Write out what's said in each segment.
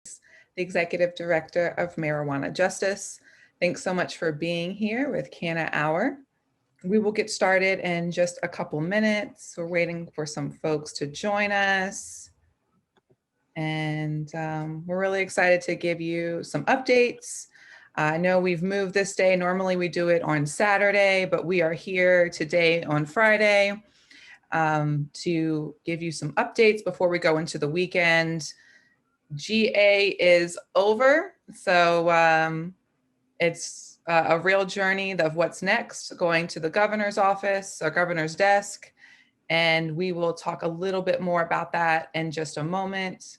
the Executive Director of Marijuana Justice. Thanks so much for being here with CannaHour. We will get started in just a couple minutes. We're waiting for some folks to join us. And we're really excited to give you some updates. I know we've moved this day. Normally we do it on Saturday, but we are here today on Friday to give you some updates before we go into the weekend. GA is over, so it's a real journey of what's next, going to the governor's office or governor's desk, and we will talk a little bit more about that in just a moment.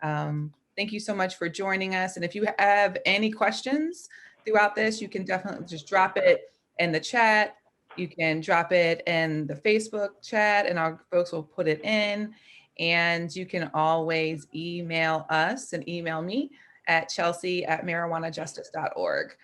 Thank you so much for joining us, and if you have any questions throughout this, you can definitely just drop it in the chat. You can drop it in the Facebook chat, and our folks will put it in. And you can always email us and email me at chelsea@marijuanajustice.org.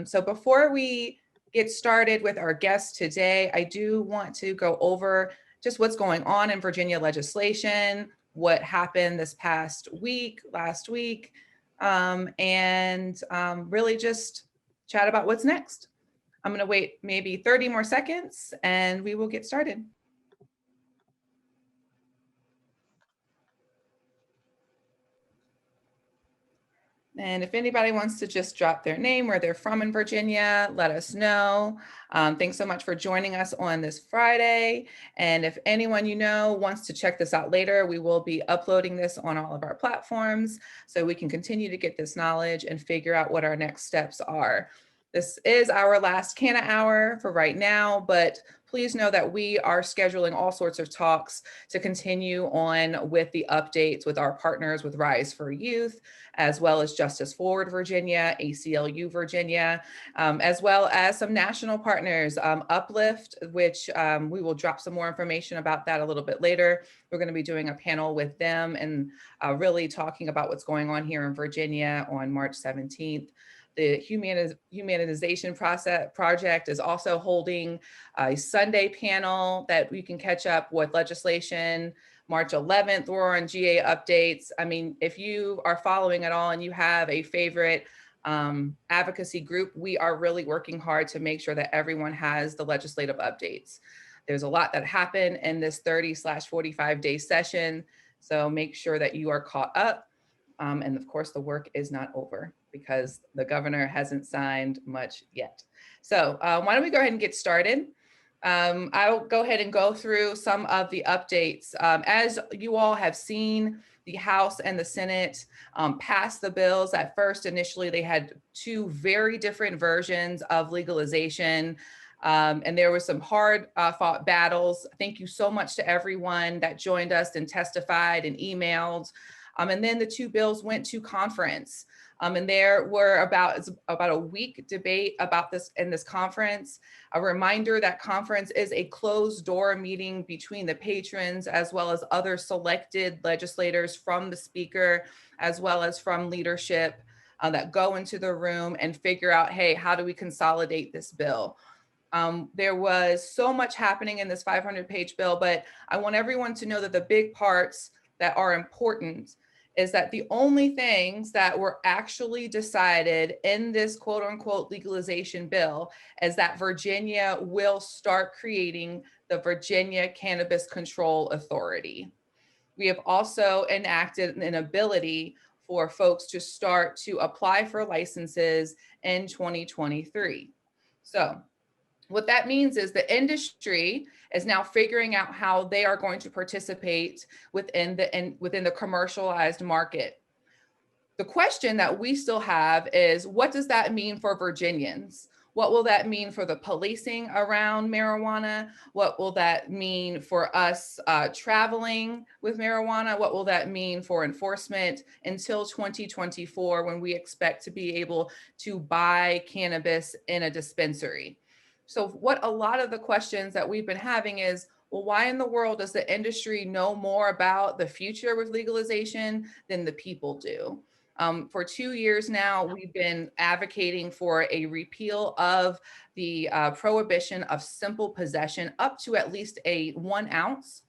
So before we get started with our guest today, I do want to go over just what's going on in Virginia legislation, what happened this past week, last week, and really just chat about what's next. I'm going to wait maybe 30 more seconds and we will get started. And if anybody wants to just drop their name, where they're from in Virginia, let us know. Thanks so much for joining us on this Friday. And if anyone you know wants to check this out later, we will be uploading this on all of our platforms so we can continue to get this knowledge and figure out what our next steps are. This is our last CannaHour for right now, but please know that we are scheduling all sorts of talks to continue on with the updates with our partners with Rise for Youth, as well as Justice Forward Virginia, ACLU Virginia, as well as some national partners, Uplift, which we will drop some more information about that a little bit later. We're going to be doing a panel with them and really talking about what's going on here in Virginia on March 17th. The Humanization Project is also holding a Sunday panel that we can catch up with legislation. March 11th, we're on GA updates. I mean, if you are following at all and you have a favorite advocacy group, we are really working hard to make sure that everyone has the legislative updates. There's a lot that happened in this 30/45-day session, so make sure that you are caught up. And of course, the work is not over because the governor hasn't signed much yet. So why don't we go ahead and get started? I'll go ahead and go through some of the updates. As you all have seen, the House and the Senate passed the bills. At first, initially, they had two very different versions of legalization. And there were some hard fought battles. Thank you so much to everyone that joined us and testified and emailed. And then the two bills went to conference. And there were about a week debate about this in this conference. A reminder that conference is a closed door meeting between the patrons as well as other selected legislators from the speaker, as well as from leadership that go into the room and figure out, hey, how do we consolidate this bill? There was so much happening in this 500-page bill, but I want everyone to know that the big parts that are important is that the only things that were actually decided in this quote unquote legalization bill is that Virginia will start creating the Virginia Cannabis Control Authority. We have also enacted an ability for folks to start to apply for licenses in 2023. So what that means is the industry is now figuring out how they are going to participate within the commercialized market. The question that we still have is, what does that mean for Virginians? What will that mean for the policing around marijuana? What will that mean for us traveling with marijuana? What will that mean for enforcement until 2024, when we expect to be able to buy cannabis in a dispensary? So what a lot of the questions that we've been having is, well, why in the world does the industry know more about the future with legalization than the people do? For 2 years now, we've been advocating for a repeal of the prohibition of simple possession up to at least 1 ounce.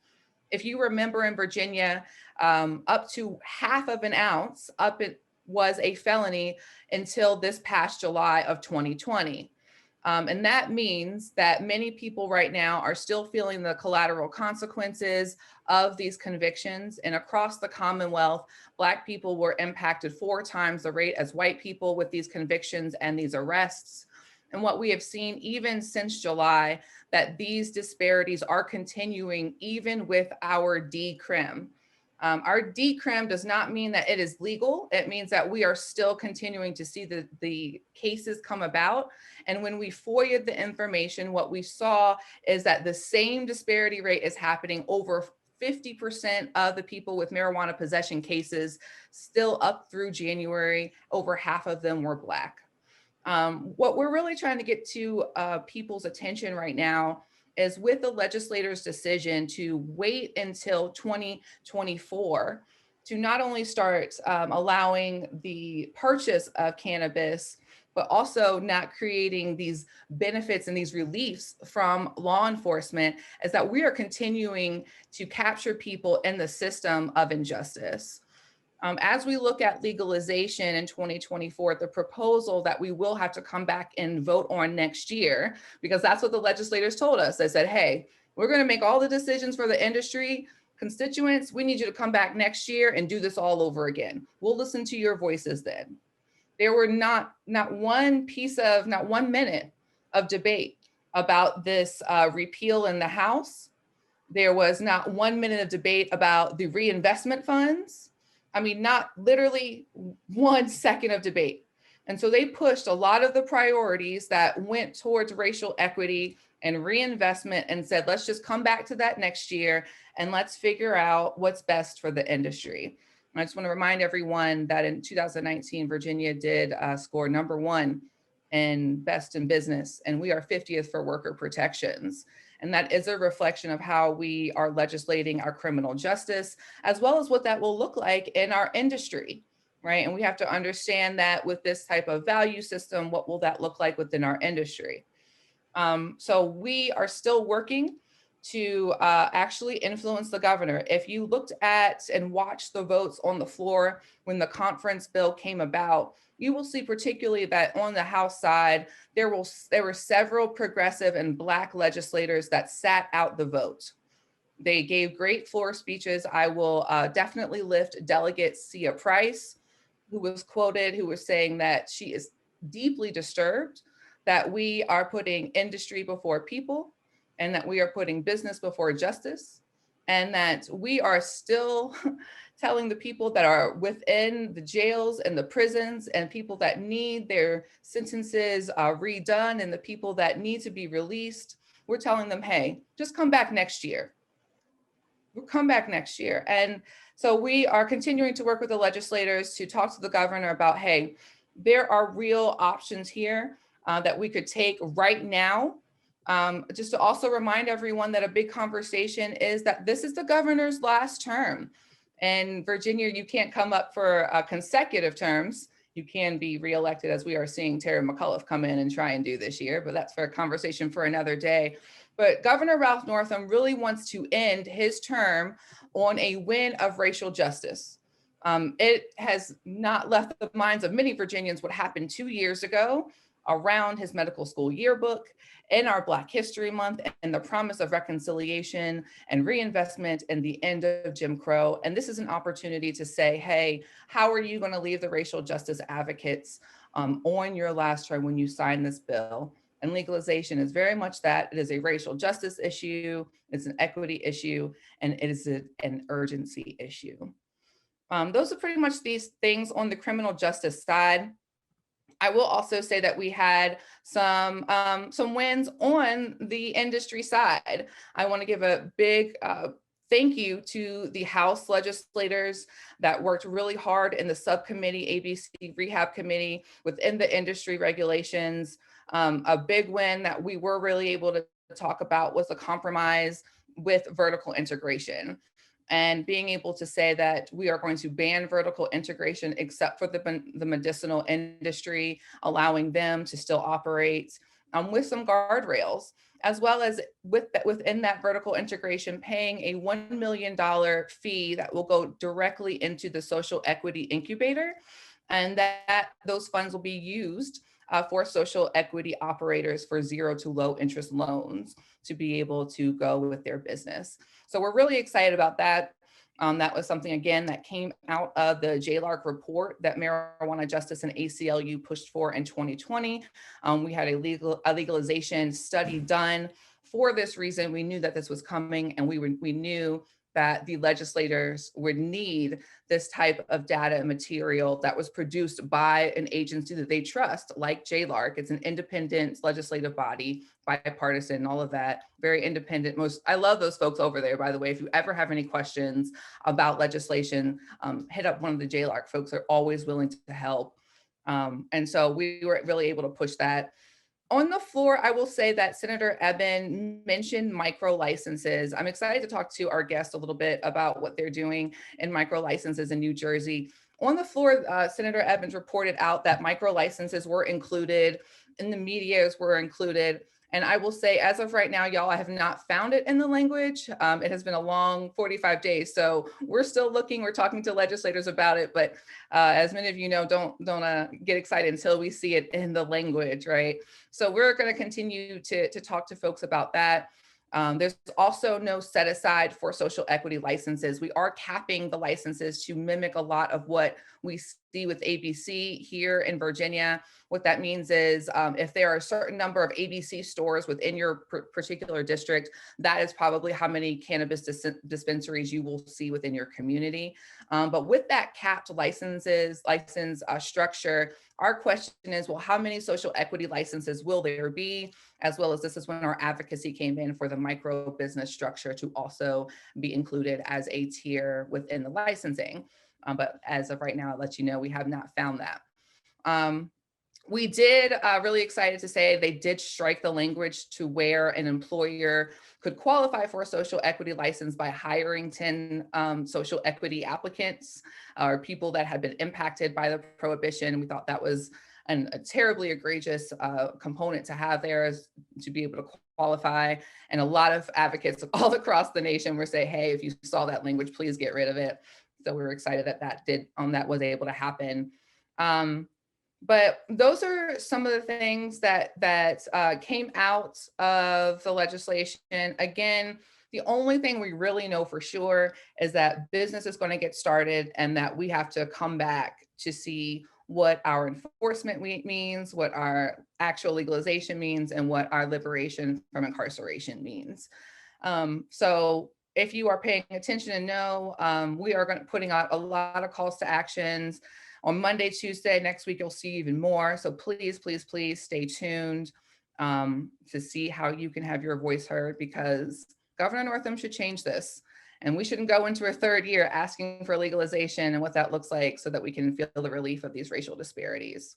If you remember in Virginia, up to half of an ounce it was a felony until this past July of 2020. And that means that many people right now are still feeling the collateral consequences of these convictions. And across the Commonwealth, Black people were impacted 4 times the rate as white people with these convictions and these arrests. And what we have seen even since July, that these disparities are continuing even with our decrim. Our decrim does not mean that it is legal. It means that we are still continuing to see the cases come about. And when we FOIA'd the information, what we saw is that the same disparity rate is happening. Over 50% of the people with marijuana possession cases still up through January, over half of them were Black. What we're really trying to get to people's attention right now is with the legislators' decision to wait until 2024 to not only start allowing the purchase of cannabis, but also not creating these benefits and these reliefs from law enforcement, is that we are continuing to capture people in the system of injustice. As we look at legalization in 2024, the proposal that we will have to come back and vote on next year, because that's what the legislators told us. They said, hey, we're going to make all the decisions for the industry. Constituents, we need you to come back next year and do this all over again. We'll listen to your voices then. There were not one minute of debate about this repeal in the House. There was not 1 minute of debate about the reinvestment funds. I mean, not literally 1 second of debate. And so they pushed a lot of the priorities that went towards racial equity and reinvestment and said, let's just come back to that next year and let's figure out what's best for the industry. And I just want to remind everyone that in 2019, Virginia did score #1 in best in business, and we are 50th for worker protections. And that is a reflection of how we are legislating our criminal justice, as well as what that will look like in our industry, right? And we have to understand that with this type of value system, what will that look like within our industry? So we are still working to actually influence the governor. If you looked at and watched the votes on the floor when the conference bill came about, you will see particularly that on the House side, there were several progressive and Black legislators that sat out the vote. They gave great floor speeches. I will definitely lift Delegate Sia Price, who was quoted, who was saying that she is deeply disturbed that we are putting industry before people, and that we are putting business before justice, and that we are still telling the people that are within the jails and the prisons and people that need their sentences redone and the people that need to be released, we're telling them, hey, just come back next year. We'll come back next year. And so we are continuing to work with the legislators to talk to the governor about, hey, there are real options here that we could take right now. Just to also remind everyone that a big conversation is that this is the governor's last term. In Virginia, you can't come up for consecutive terms. You can be reelected, as we are seeing Terry McAuliffe come in and try and do this year, but that's for a conversation for another day. But Governor Ralph Northam really wants to end his term on a win of racial justice. It has not left the minds of many Virginians what happened 2 years ago around his medical school yearbook, in our Black History Month, and the promise of reconciliation and reinvestment and the end of Jim Crow. And this is an opportunity to say, hey, how are you going to leave the racial justice advocates on your last term when you sign this bill? And legalization is very much that. It is a racial justice issue, it's an equity issue, and it is an urgency issue. Those are pretty much these things on the criminal justice side. I will also say that we had some wins on the industry side. I want to give a big thank you to the House legislators that worked really hard in the subcommittee, ABC Rehab Committee, within the industry regulations. A big win that we were really able to talk about was a compromise with vertical integration, and being able to say that we are going to ban vertical integration except for the medicinal industry, allowing them to still operate. with some guardrails, as well as within that vertical integration, paying a $1 million fee that will go directly into the social equity incubator. And that those funds will be used for social equity operators for 0 to low interest loans to be able to go with their business. So we're really excited about that. That was something, again, that came out of the JLARC report that Marijuana Justice and ACLU pushed for in 2020. We had a legalization study done for this reason. We knew that this was coming, and we knew that the legislators would need this type of data and material that was produced by an agency that they trust, like JLARC. It's an independent legislative body, bipartisan, all of that, very independent. I love those folks over there, by the way. If you ever have any questions about legislation, hit up one of the JLARC folks. They're always willing to help. And so we were really able to push that. On the floor, I will say that Senator Eben mentioned micro licenses. I'm excited to talk to our guest a little bit about what they're doing in micro licenses in New Jersey. On the floor, Senator Evans reported out that micro licenses were included, and the medias were included. And I will say, as of right now, y'all, I have not found it in the language. It has been a long 45 days, so we're still looking. We're talking to legislators about it, but as many of you know, don't get excited until we see it in the language, right? So we're going to continue to talk to folks about that. There's also no set aside for social equity licenses. We are capping the licenses to mimic a lot of what we see with ABC here in Virginia. What that means is if there are a certain number of ABC stores within your particular district, that is probably how many cannabis dispensaries you will see within your community. But with that capped license structure, our question is, well, how many social equity licenses will there be? As well as this is when our advocacy came in for the micro business structure to also be included as a tier within the licensing. But as of right now, I'll let you know, we have not found that. We did really excited to say they did strike the language to where an employer could qualify for a social equity license by hiring 10 social equity applicants or people that had been impacted by the prohibition. We thought that was a terribly egregious component to have there, is to be able to qualify. And a lot of advocates all across the nation were saying, hey, if you saw that language, please get rid of it. So we were excited that that was able to happen. But those are some of the things that came out of the legislation. Again, the only thing we really know for sure is that business is going to get started, and that we have to come back to see what our enforcement means, what our actual legalization means, and what our liberation from incarceration means. So if you are paying attention and know, we are putting out a lot of calls to actions. On Monday, Tuesday, next week, you'll see even more. So please, please, please stay tuned to see how you can have your voice heard, because Governor Northam should change this. And we shouldn't go into a third year asking for legalization and what that looks like, so that we can feel the relief of these racial disparities.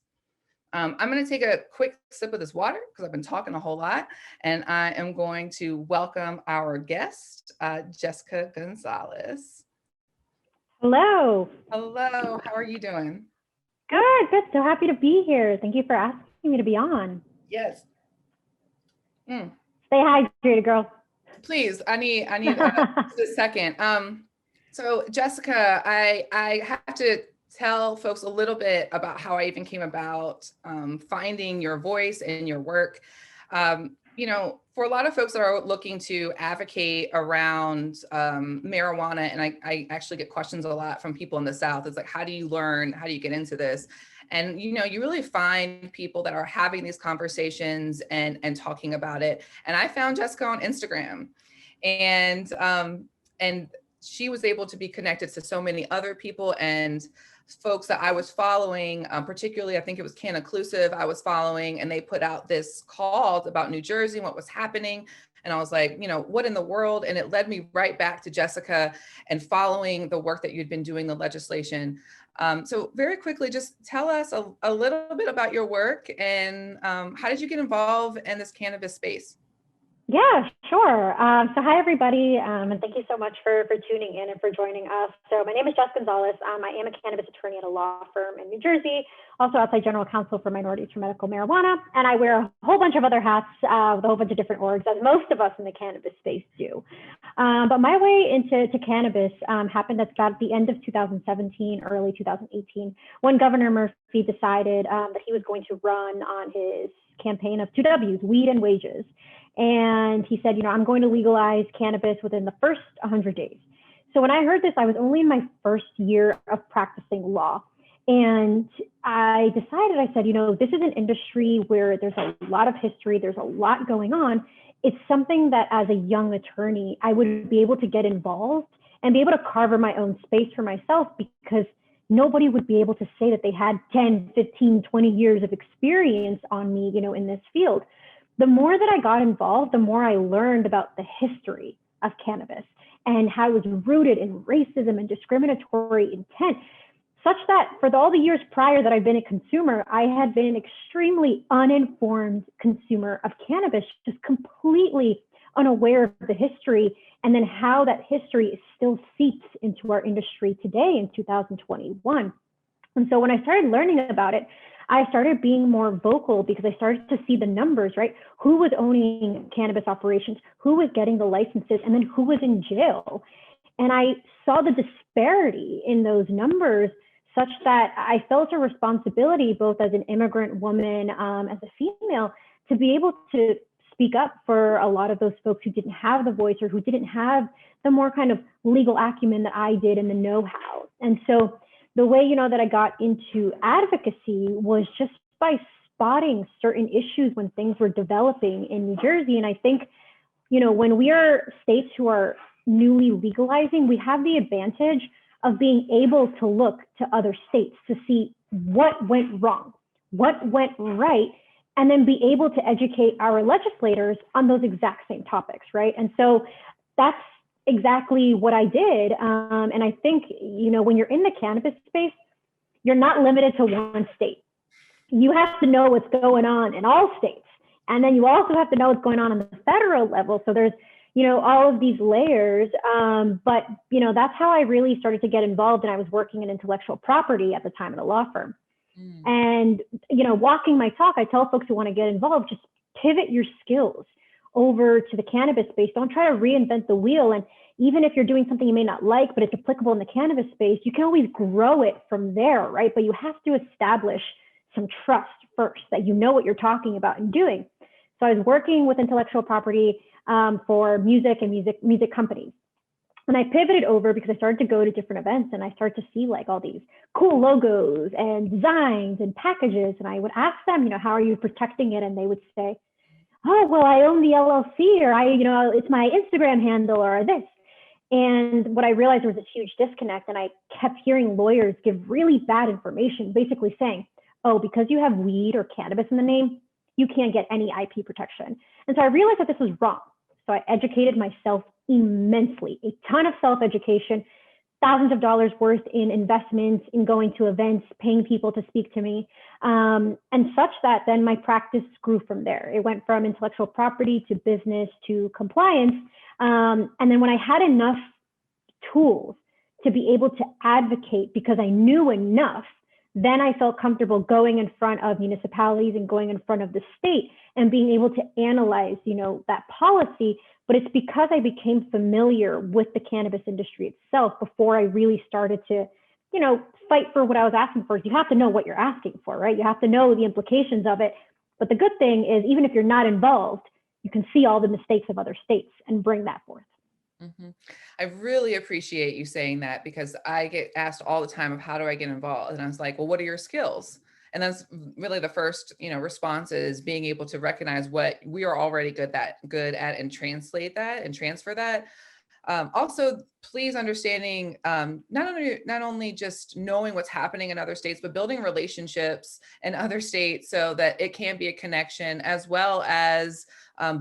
I'm going to take a quick sip of this water because I've been talking a whole lot, and I am going to welcome our guest, Jessica Gonzalez. Hello. Hello, how are you doing? Good, good. So happy to be here. Thank you for asking me to be on. Yes. Stay hydrated, girl. Please, I need a second. So Jessica, I have to tell folks a little bit about how I even came about finding your voice and your work. You know, for a lot of folks that are looking to advocate around marijuana, and I actually get questions a lot from people in the South. It's like, how do you learn? How do you get into this? And, you know, you really find people that are having these conversations and talking about it. And I found Jessica on Instagram, and she was able to be connected to so many other people and folks that I was following, particularly, I think it was CannaHour I was following, and they put out this call about New Jersey and what was happening. And I was like, you know, what in the world? And it led me right back to Jessica and following the work that you'd been doing, the legislation. So very quickly, just tell us a little bit about your work and how did you get involved in this cannabis space? Yeah, sure. So hi, everybody, and thank you so much for tuning in and for joining us. So my name is Jess Gonzalez. I am a cannabis attorney at a law firm in New Jersey, also outside general counsel for minorities for medical marijuana, and I wear a whole bunch of other hats with a whole bunch of different orgs, as most of us in the cannabis space do. But my way into cannabis happened at about the end of 2017, early 2018, when Governor Murphy decided that he was going to run on his campaign of two W's, weed and wages. And he said, I'm going to legalize cannabis within the first 100 days. So when I heard this, I was only in my first year of practicing law. And I decided, I said, this is an industry where there's a lot of history, there's a lot going on. It's something that as a young attorney, I would be able to get involved and be able to carve my own space for myself, because nobody would be able to say that they had 10, 15, 20 years of experience on me, in this field. The more that I got involved, the more I learned about the history of cannabis and how it was rooted in racism and discriminatory intent, such that for all the years prior that I've been a consumer, I had been an extremely uninformed consumer of cannabis, just completely unaware of the history, and then how that history still seeps into our industry today in 2021. And so when I started learning about it, I started being more vocal, because I started to see the numbers, right? Who was owning cannabis operations, who was getting the licenses, and then who was in jail. And I saw the disparity in those numbers, such that I felt a responsibility, both as an immigrant woman, as a female, to be able to speak up for a lot of those folks who didn't have the voice, or who didn't have the more kind of legal acumen that I did and the know-how. And so the way, that I got into advocacy was just by spotting certain issues when things were developing in New Jersey. And I think, when we are states who are newly legalizing, we have the advantage of being able to look to other states to see what went wrong, what went right, and then be able to educate our legislators on those exact same topics, right? And so that's exactly what I did. And I think, when you're in the cannabis space, you're not limited to one state. You have to know what's going on in all states. And then you also have to know what's going on the federal level. So there's, all of these layers. But, that's how I really started to get involved. And I was working in intellectual property at the time at a law firm. And, walking my talk, I tell folks who want to get involved, just pivot your skills over to the cannabis space. Don't try to reinvent the wheel. And even if you're doing something you may not like, but it's applicable in the cannabis space, you can always grow it from there, right? But you have to establish some trust first, that you know what you're talking about and doing. So I was working with intellectual property for music and music companies. And I pivoted over because I started to go to different events, and I started to see like all these cool logos and designs and packages. And I would ask them, how are you protecting it? And they would say, oh, well, I own the LLC, or it's my Instagram handle, or this. And what I realized was a huge disconnect. And I kept hearing lawyers give really bad information, basically saying, oh, because you have weed or cannabis in the name, you can't get any IP protection. And so I realized that this was wrong. So I educated myself immensely, a ton of self-education, thousands of dollars worth in investments, in going to events, paying people to speak to me, and such that then my practice grew from there. It went from intellectual property to business to compliance. And then when I had enough tools to be able to advocate because I knew enough, then I felt comfortable going in front of municipalities and going in front of the state and being able to analyze, that policy. But it's because I became familiar with the cannabis industry itself before I really started to, fight for what I was asking for. You have to know what you're asking for, right? You have to know the implications of it. But the good thing is, even if you're not involved, you can see all the mistakes of other states and bring that forth. I really appreciate you saying that, because I get asked all the time of how do I get involved? And I was like, well, what are your skills? And that's really the first, response is being able to recognize what we are already good at and translate that and transfer that. Also, please understanding, not only just knowing what's happening in other states, but building relationships in other states so that it can be a connection, as well as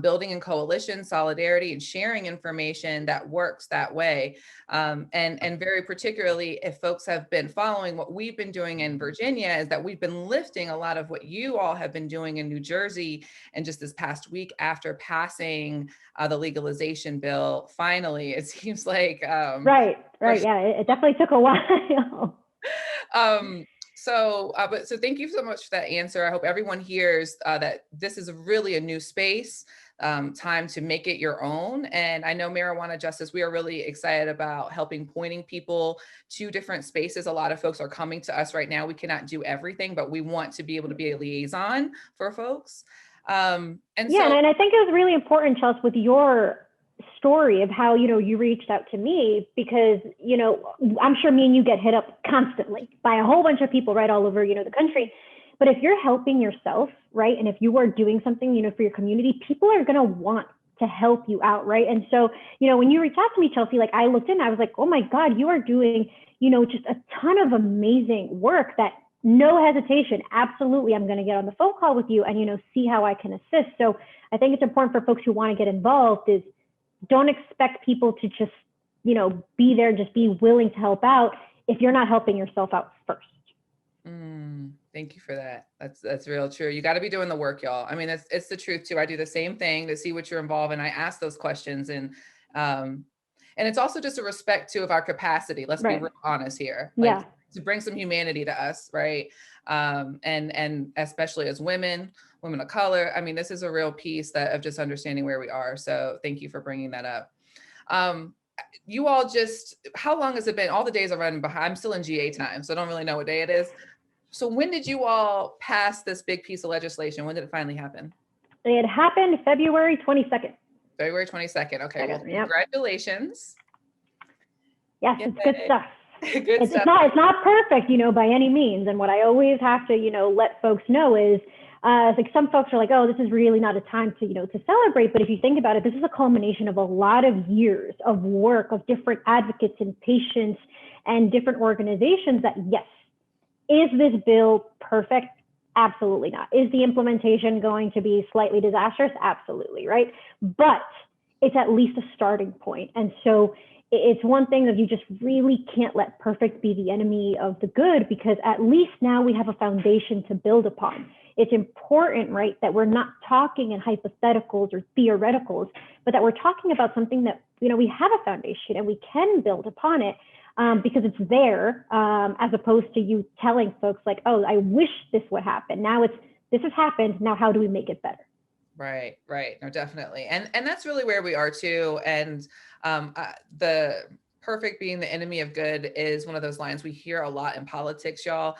building in coalition, solidarity, and sharing information that works that way. And very particularly, if folks have been following what we've been doing in Virginia, is that we've been lifting a lot of what you all have been doing in New Jersey. And just this past week, after passing the legalization bill, finally, it seems like right. Yeah, it definitely took a while. So thank you so much for that answer. I hope everyone hears that this is really a new space, time to make it your own. And I know Marijuana Justice, we are really excited about pointing people to different spaces. A lot of folks are coming to us right now. We cannot do everything, but we want to be able to be a liaison for folks. And I think it was really important, Chelsea, with your story of how, you reached out to me, because, I'm sure me and you get hit up constantly by a whole bunch of people right all over, the country. But if you're helping yourself, right, and if you are doing something, for your community, people are going to want to help you out, right? And so, when you reached out to me, Chelsea, like I looked in, I was like, oh my God, you are doing, just a ton of amazing work that no hesitation. Absolutely. I'm going to get on the phone call with you and, see how I can assist. So I think it's important for folks who want to get involved is don't expect people to just, be there, just be willing to help out if you're not helping yourself out first. Thank you for that. That's real true. You got to be doing the work, y'all. I mean, it's the truth too. I do the same thing to see what you're involved in. I ask those questions, and it's also just a respect too of our capacity. Let's be real honest here. Like, to bring some humanity to us, right? And especially as women of color. I mean, this is a real piece of just understanding where we are. So thank you for bringing that up. You all how long has it been? All the days are running behind. I'm still in GA time, so I don't really know what day it is. So when did you all pass this big piece of legislation? When did it finally happen? It happened February 22nd. February 22nd. Okay, well, congratulations. Yes, it's good stuff. Good stuff. It's not perfect, by any means. And what I always have to, let folks know is, like some folks are like, oh, this is really not a time to, to celebrate. But if you think about it, this is a culmination of a lot of years of work of different advocates and patients and different organizations that, yes, is this bill perfect? Absolutely not. Is the implementation going to be slightly disastrous? Absolutely, right? But it's at least a starting point. And so it's one thing that you just really can't let perfect be the enemy of the good, because at least now we have a foundation to build upon. It's important, right, that we're not talking in hypotheticals or theoreticals, but that we're talking about something that, we have a foundation and we can build upon it. Because it's there, as opposed to you telling folks like, oh, I wish this would happen. Now this has happened. Now, how do we make it better? Right. No, definitely. And that's really where we are too. And the perfect being the enemy of good is one of those lines we hear a lot in politics, y'all.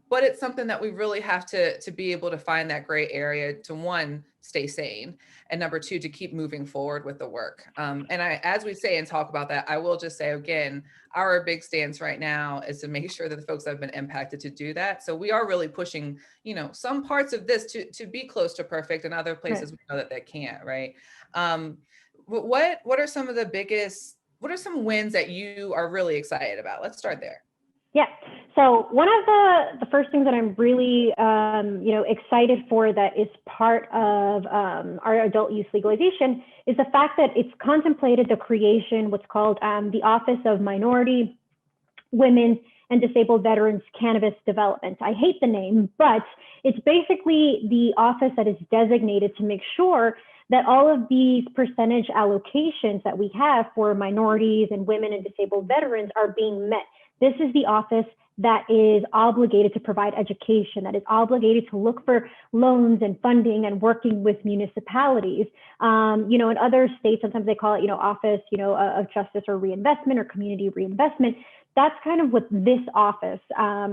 But it's something that we really have to be able to find that gray area to, one, stay sane, and number two, to keep moving forward with the work. And as we say and talk about that, I will just say again, our big stance right now is to make sure that the folks that have been impacted to do that. So we are really pushing, some parts of this to be close to perfect, and other places we know that they can't, right? What are some of the biggest, what are some wins that you are really excited about? Let's start there. Yeah. So one of the first things that I'm really, excited for that is part of our adult use legalization is the fact that it's contemplated the creation, what's called the Office of Minority, Women, and Disabled Veterans Cannabis Development. I hate the name, but it's basically the office that is designated to make sure that all of these percentage allocations that we have for minorities and women and disabled veterans are being met. This is the office that is obligated to provide education, that is obligated to look for loans and funding and working with municipalities. In other states, sometimes they call it, Office, of Justice or Reinvestment or Community Reinvestment. That's kind of what this office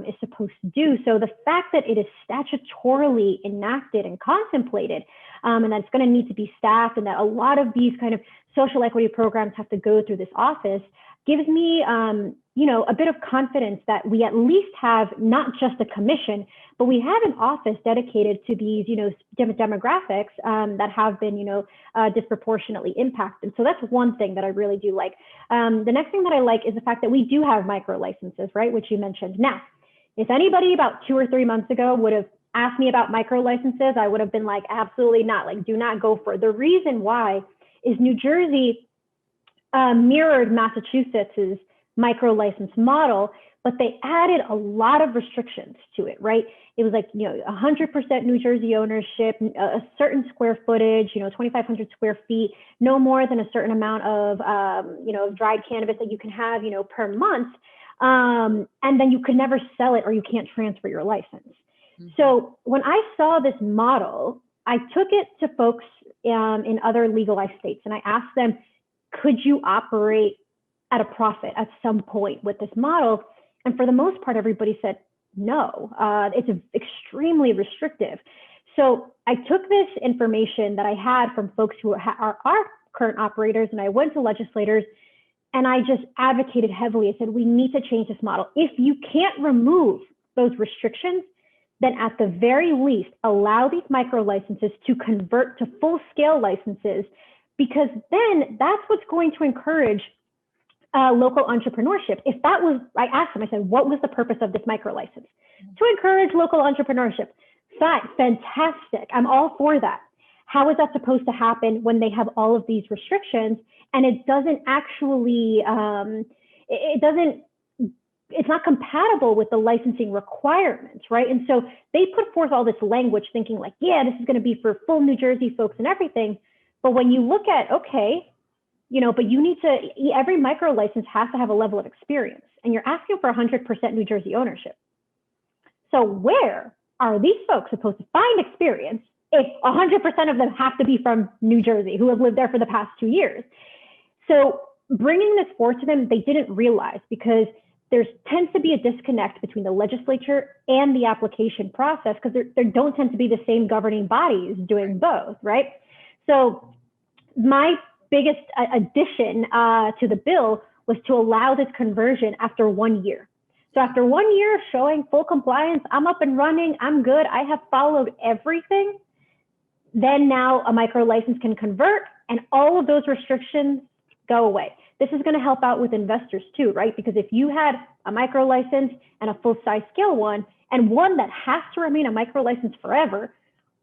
is supposed to do. So the fact that it is statutorily enacted and contemplated, and that it's going to need to be staffed, and that a lot of these kind of social equity programs have to go through this office, gives me a bit of confidence that we at least have not just a commission, but we have an office dedicated to these, demographics that have been, disproportionately impacted. So that's one thing that I really do like. The next thing that I like is the fact that we do have micro licenses, right, which you mentioned. Now, if anybody about 2 or 3 months ago would have asked me about micro licenses, I would have been like, absolutely not, like, do not go for it. The reason why is New Jersey mirrored Massachusetts's micro license model, but they added a lot of restrictions to it, right? It was like, 100% New Jersey ownership, a certain square footage, 2,500 square feet, no more than a certain amount of, dried cannabis that you can have, per month. And then you could never sell it or you can't transfer your license. Mm-hmm. So when I saw this model, I took it to folks in other legalized states and I asked them, could you operate at a profit at some point with this model? And for the most part, everybody said, no, it's extremely restrictive. So I took this information that I had from folks who are our current operators, and I went to legislators and I just advocated heavily. I said, we need to change this model. If you can't remove those restrictions, then at the very least, allow these micro licenses to convert to full scale licenses, because then that's what's going to encourage local entrepreneurship. If that was, I asked them, I said, what was the purpose of this micro license? To encourage local entrepreneurship. Fine, fantastic. I'm all for that. How is that supposed to happen when they have all of these restrictions and it doesn't actually, it's not compatible with the licensing requirements, right? And so they put forth all this language thinking like, yeah, this is going to be for full New Jersey folks and everything. But when you look at, okay, but you need to, every micro license has to have a level of experience, and you're asking for 100% New Jersey ownership. So where are these folks supposed to find experience if 100% of them have to be from New Jersey, who have lived there for the past 2 years? So bringing this forward to them, they didn't realize, because there tends to be a disconnect between the legislature and the application process, because there don't tend to be the same governing bodies doing both, right? So my biggest addition to the bill was to allow this conversion after 1 year. So after 1 year of showing full compliance, I'm up and running, I'm good, I have followed everything, then now a micro license can convert and all of those restrictions go away. This is going to help out with investors too, right? Because if you had a micro license and a full size scale one, and one that has to remain a micro license forever,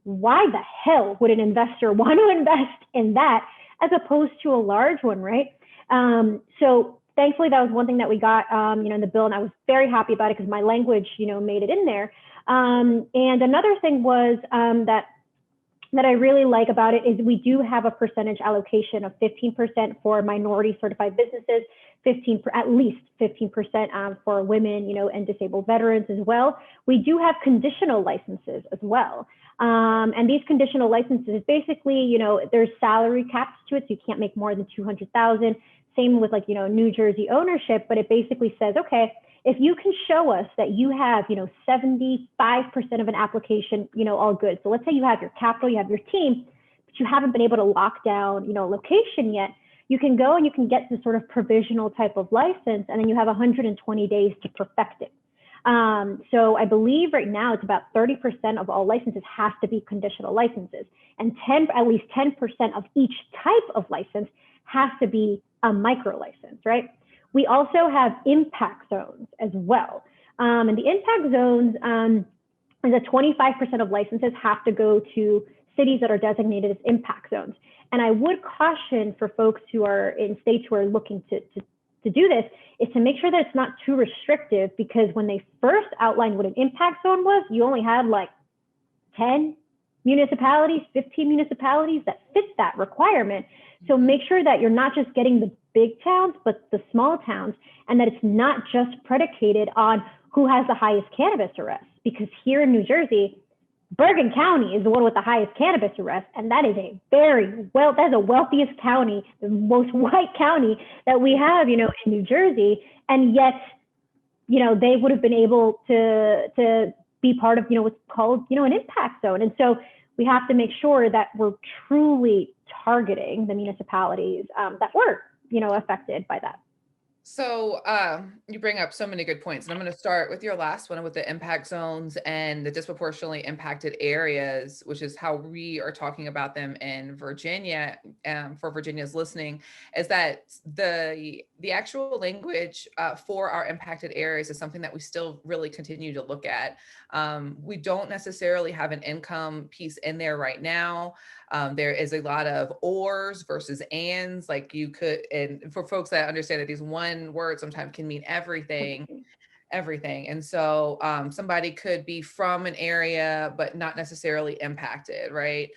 why the hell would an investor want to invest in that as opposed to a large one, right? So thankfully, that was one thing that we got, in the bill, and I was very happy about it because my language, made it in there. And another thing was that I really like about it is we do have a percentage allocation of 15% for minority certified businesses, at least 15% for women, and disabled veterans as well. We do have conditional licenses as well. And these conditional licenses, basically, there's salary caps to it, so you can't make more than 200,000. Same with New Jersey ownership, but it basically says, okay, if you can show us that you have, 75% of an application, all good. So let's say you have your capital, you have your team, but you haven't been able to lock down, location yet. You can go and you can get this sort of provisional type of license, and then you have 120 days to perfect it. So I believe right now it's about 30% of all licenses have to be conditional licenses, and at least 10% of each type of license has to be a micro license, right? We also have impact zones as well. And the impact zones is that 25% of licenses have to go to cities that are designated as impact zones. And I would caution for folks who are in states who are looking to do this is to make sure that it's not too restrictive, because when they first outlined what an impact zone was, you only had like 10 municipalities, 15 municipalities that fit that requirement. So make sure that you're not just getting the big towns, but the small towns, and that it's not just predicated on who has the highest cannabis arrests. Because here in New Jersey, Bergen County is the one with the highest cannabis arrests, and that is that's the wealthiest county, the most white county that we have, in New Jersey, and yet, they would have been able to be part of, what's called, an impact zone. And so we have to make sure that we're truly targeting the municipalities that were, affected by that. So you bring up so many good points, and I'm going to start with your last one with the impact zones and the disproportionately impacted areas, which is how we are talking about them in Virginia. For Virginia's listening, is that the actual language for our impacted areas is something that we still really continue to look at. We don't necessarily have an income piece in there right now. There is a lot of ors versus ands, like you could, and for folks that understand that these one word sometimes can mean everything. And so somebody could be from an area, but not necessarily impacted, right?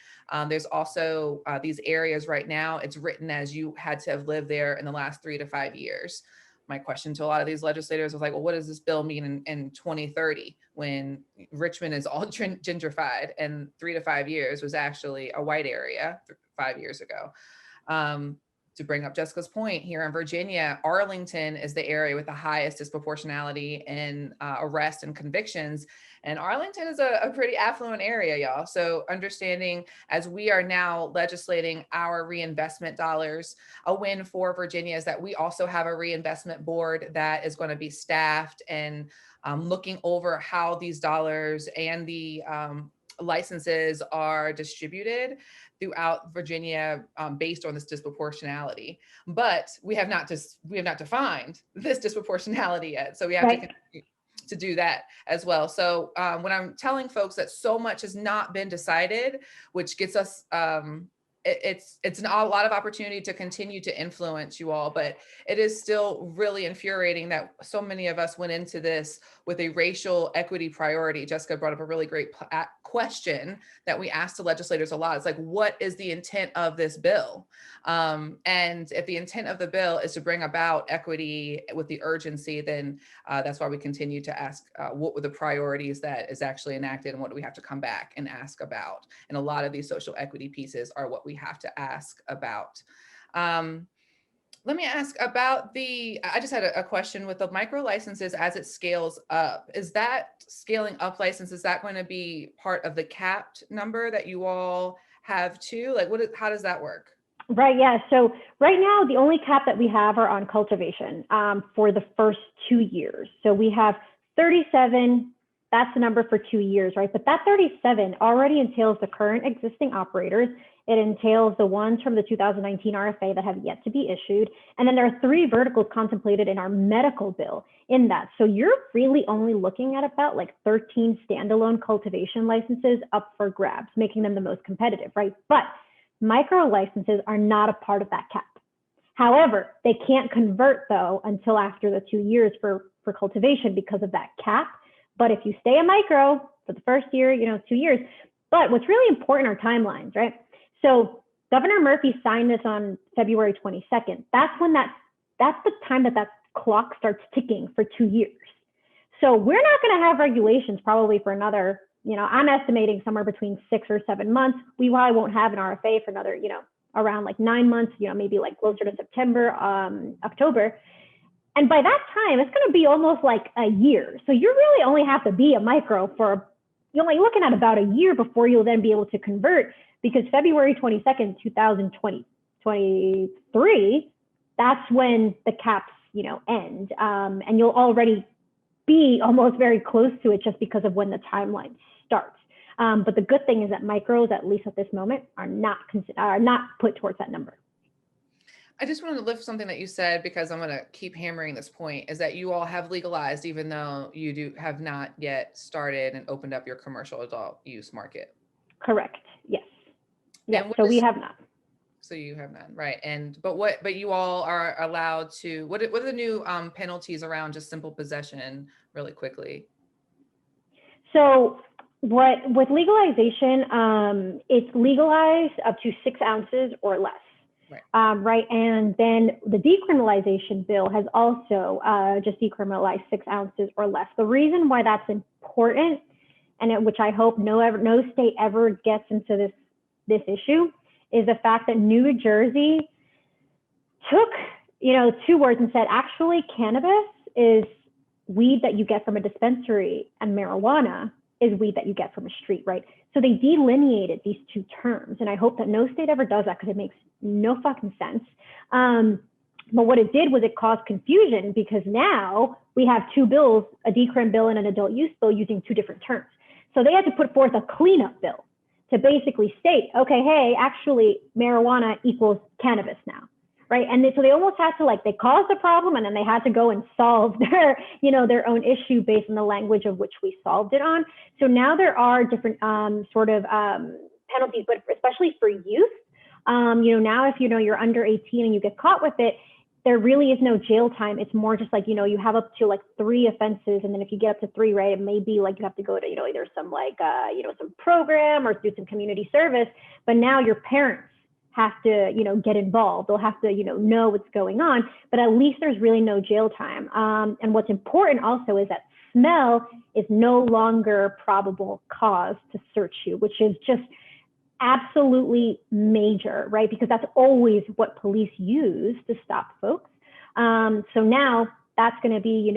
There's also these areas right now, it's written as you had to have lived there in the last 3 to 5 years. My question to a lot of these legislators was like, well, what does this bill mean in 2030 when Richmond is all gentrified and 3 to 5 years was actually a white area 5 years ago? To bring up Jessica's point, here in Virginia, Arlington is the area with the highest disproportionality in arrests and convictions. And Arlington is a pretty affluent area, y'all. So understanding as we are now legislating our reinvestment dollars, a win for Virginia is that we also have a reinvestment board that is going to be staffed and looking over how these dollars and the licenses are distributed throughout Virginia based on this disproportionality. But we have not defined this disproportionality yet. So we have to continue to do that as well. So when I'm telling folks that so much has not been decided, which gets us it's a lot of opportunity to continue to influence you all, but it is still really infuriating that so many of us went into this with a racial equity priority. Jessica brought up a really great question that we asked the legislators a lot. It's like, what is the intent of this bill? And if the intent of the bill is to bring about equity with the urgency, then that's why we continue to ask what were the priorities that is actually enacted and what do we have to come back and ask about? And a lot of these social equity pieces are what we have to ask about. Let me ask about I just had a question with the micro licenses as it scales up. Is that scaling up license, is that going to be part of the capped number that you all have too? Like how does that work? Right, yeah. So right now, the only cap that we have are on cultivation for the first 2 years. So we have 37, that's the number for 2 years, right? But that 37 already entails the current existing operators. It entails the ones from the 2019 RFA that have yet to be issued. And then there are 3 verticals contemplated in our medical bill in that. So you're really only looking at about like 13 standalone cultivation licenses up for grabs, making them the most competitive, right? But micro licenses are not a part of that cap. However, they can't convert though until after the 2 years for cultivation because of that cap. But if you stay a micro for the first year, 2 years. But what's really important are timelines, right? So Governor Murphy signed this on February 22nd. That's the time that clock starts ticking for 2 years. So we're not going to have regulations probably for another, I'm estimating somewhere between 6 or 7 months. We probably won't have an RFA for another, around like 9 months, maybe like closer to September, October. And by that time, it's going to be almost like a year. So you really only have to be a micro you're only looking at about a year before you'll then be able to convert, because February 22nd, 2023, that's when the caps, end. And you'll already be almost very close to it just because of when the timeline starts. But the good thing is that micros, at least at this moment, are not put towards that number. I just wanted to lift something that you said, because I'm going to keep hammering this point, is that you all have legalized, even though you have not yet started and opened up your commercial adult use market. Correct. Yes. Yeah. So we have not. So you have none, right? But you all are allowed to. What are the new penalties around just simple possession, really quickly? So with legalization, it's legalized up to 6 ounces or less. Right. And then the decriminalization bill has also just decriminalized 6 ounces or less. The reason why that's important, and which I hope no state ever gets into this issue, is the fact that New Jersey took 2 words and said, actually, cannabis is weed that you get from a dispensary and marijuana is weed that you get from a street, right? So they delineated these 2 terms. And I hope that no state ever does that, because it makes no fucking sense. But what it did was it caused confusion because now we have two bills, a decrim bill and an adult use bill, using two different terms. So they had to put forth a cleanup bill to basically state, okay, hey, actually marijuana equals cannabis now, right? And so they almost had to, like, they caused the problem and then they had to go and solve their, their own issue based on the language of which we solved it on. So now there are different penalties, but especially for youth, now if you're under 18 and you get caught with it, there really is no jail time. It's more just like, you have up to like 3 offenses. And then if you get up to 3, right, it may be like you have to go to, either some like, some program or do some community service. But now your parents have to, get involved. They'll have to, know what's going on. But at least there's really no jail time. And what's important also is that smell is no longer probable cause to search you, which is just absolutely major, right? Because that's always what police use to stop folks. So now that's going to be,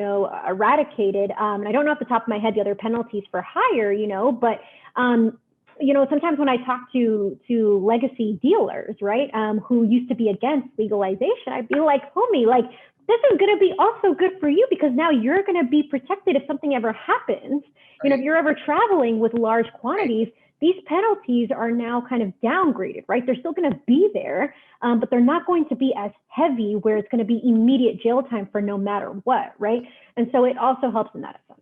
eradicated. And I don't know off the top of my head the other penalties for hire, but sometimes when I talk to legacy dealers, right, who used to be against legalization, I'd be like, homie, like, this is going to be also good for you because now you're going to be protected if something ever happens. Right. If you're ever traveling with large quantities, these penalties are now kind of downgraded, right? They're still going to be there, but they're not going to be as heavy where it's going to be immediate jail time for no matter what, right? And so it also helps in that sense.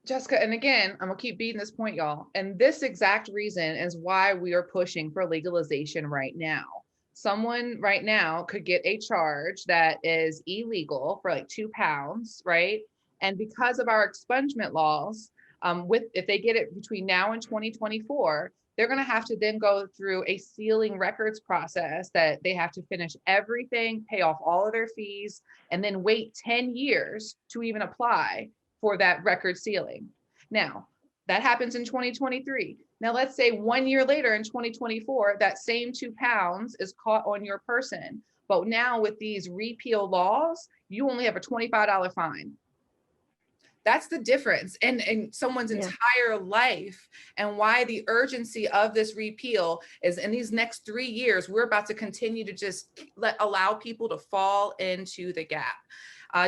Jessica, and again, I'm gonna keep beating this point, y'all. And this exact reason is why we are pushing for legalization right now. Someone right now could get a charge that is illegal for like 2 pounds, right? And because of our expungement laws, if they get it between now and 2024, they're going to have to then go through a sealing records process that they have to finish everything, pay off all of their fees, and then wait 10 years to even apply for that record sealing. Now, that happens in 2023. Now, let's say 1 year later in 2024, that same 2 pounds is caught on your person. But now with these repeal laws, you only have a $25 fine. That's the difference in someone's entire life, and why the urgency of this repeal is in these next 3 years, we're about to continue to just allow people to fall into the gap.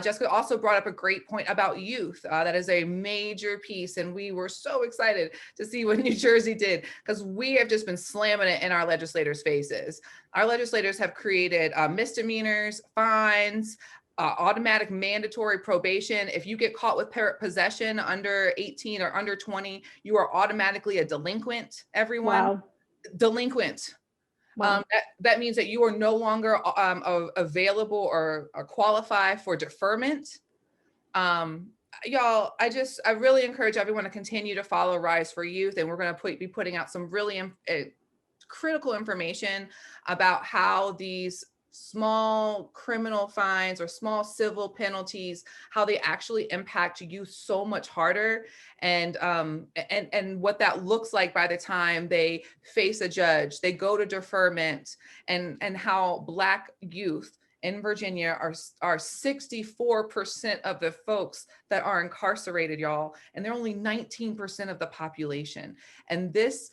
Jessica also brought up a great point about youth. That is a major piece, and we were so excited to see what New Jersey did because we have just been slamming it in our legislators' faces. Our legislators have created misdemeanors, fines, automatic mandatory probation. If you get caught with possession under 18 or under 20, you are automatically a delinquent, everyone. Wow. Delinquent. Wow. That means that you are no longer available or qualify for deferment. Y'all, I really encourage everyone to continue to follow Rise for Youth, and we're going to be putting out some really critical information about how these small criminal fines or small civil penalties, how they actually impact youth so much harder, and what that looks like by the time they face a judge, they go to deferment, and how Black youth in Virginia are 64% of the folks that are incarcerated, y'all, and they're only 19% of the population. And this